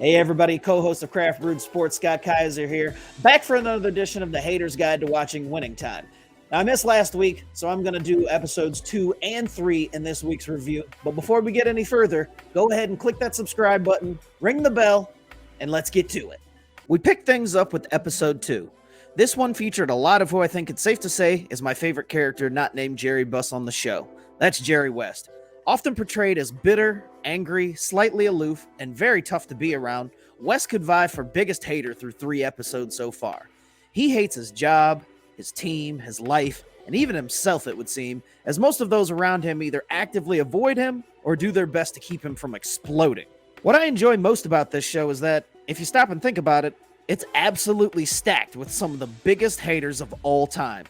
Hey everybody, co-host of Craft Brewed Sports, Scott Kaiser here, back for another edition of the Hater's Guide to Watching Winning Time. Now, I missed last week, so I'm going to do episodes 2 and 3 in this week's review. But before we get any further, go ahead and click that subscribe button, ring the bell, and let's get to it. We picked things up with episode 2. This one featured a lot of who I think it's safe to say is my favorite character not named Jerry Buss on the show. That's Jerry West. Often portrayed as bitter, angry, slightly aloof, and very tough to be around, West could vie for biggest hater through 3 episodes so far. He hates his job, his team, his life, and even himself, it would seem, as most of those around him either actively avoid him or do their best to keep him from exploding. What I enjoy most about this show is that, if you stop and think about it, it's absolutely stacked with some of the biggest haters of all time.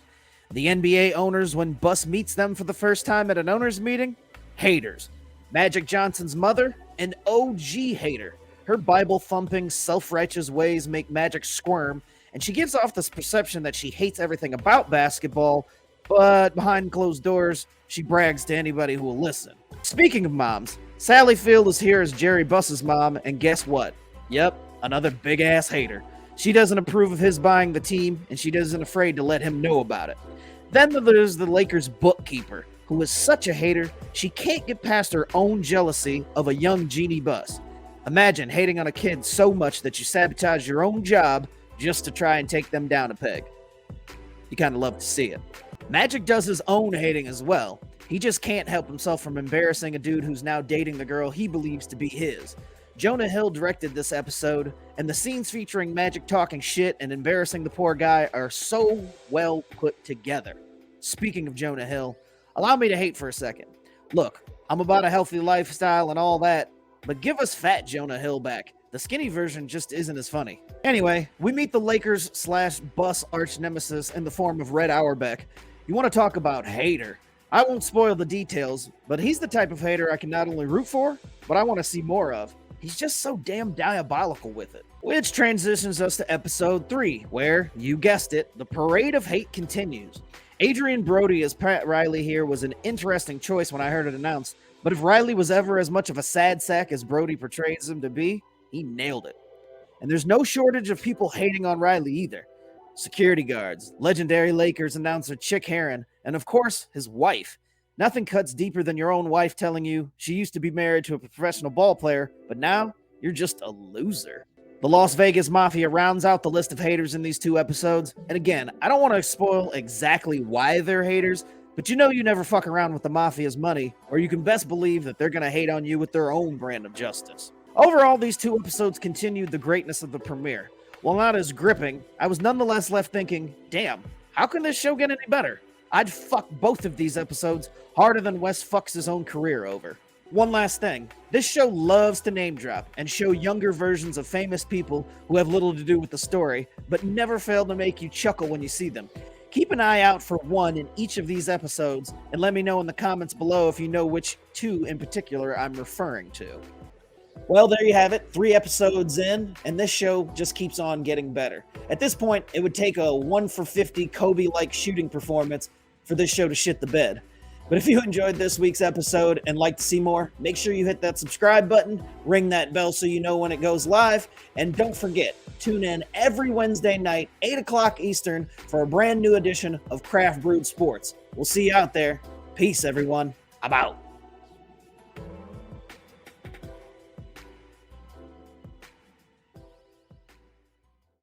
The NBA owners, when Buss meets them for the first time at an owners meeting, haters. Magic Johnson's mother, an OG hater. Her Bible-thumping, self-righteous ways make Magic squirm, and she gives off this perception that she hates everything about basketball, but behind closed doors, she brags to anybody who will listen. Speaking of moms, Sally Field is here as Jerry Buss's mom, and guess what? Yep, another big-ass hater. She doesn't approve of his buying the team, and she isn't afraid to let him know about it. Then there's the Lakers bookkeeper, who is such a hater, she can't get past her own jealousy of a young Jeannie Buss. Imagine hating on a kid so much that you sabotage your own job just to try and take them down a peg. You kind of love to see it. Magic does his own hating as well. He just can't help himself from embarrassing a dude who's now dating the girl he believes to be his. Jonah Hill directed this episode, and the scenes featuring Magic talking shit and embarrassing the poor guy are so well put together. Speaking of Jonah Hill, allow me to hate for a second. Look, I'm about a healthy lifestyle and all that, but give us fat Jonah Hill back. The skinny version just isn't as funny. Anyway, we meet the Lakers/Buss arch nemesis in the form of Red Auerbach. You want to talk about hater? I won't spoil the details, but he's the type of hater I can not only root for, but I want to see more of. He's just so damn diabolical with it. Which transitions us to episode 3, where, you guessed it, the parade of hate continues. Adrian Brody as Pat Riley here was an interesting choice when I heard it announced, but if Riley was ever as much of a sad sack as Brody portrays him to be, he nailed it. And there's no shortage of people hating on Riley either. Security guards, legendary Lakers announcer Chick Heron, and of course, his wife. Nothing cuts deeper than your own wife telling you she used to be married to a professional ball player, but now you're just a loser. The Las Vegas Mafia rounds out the list of haters in these 2 episodes. And again, I don't want to spoil exactly why they're haters, but you know you never fuck around with the Mafia's money, or you can best believe that they're going to hate on you with their own brand of justice. Overall, these 2 episodes continued the greatness of the premiere. While not as gripping, I was nonetheless left thinking, damn, how can this show get any better? I'd fuck both of these episodes harder than West fucks his own career over. One last thing, this show loves to name drop and show younger versions of famous people who have little to do with the story, but never fail to make you chuckle when you see them. Keep an eye out for one in each of these episodes, and let me know in the comments below if you know which 2 in particular I'm referring to. Well, there you have it, 3 episodes in, and this show just keeps on getting better. At this point, it would take a 1 for 50 Kobe-like shooting performance for this show to shit the bed. But if you enjoyed this week's episode and like to see more, make sure you hit that subscribe button, ring that bell so you know when it goes live, and don't forget, tune in every Wednesday night, 8 o'clock Eastern, for a brand new edition of Craft Brewed Sports. We'll see you out there. Peace, everyone. I'm out.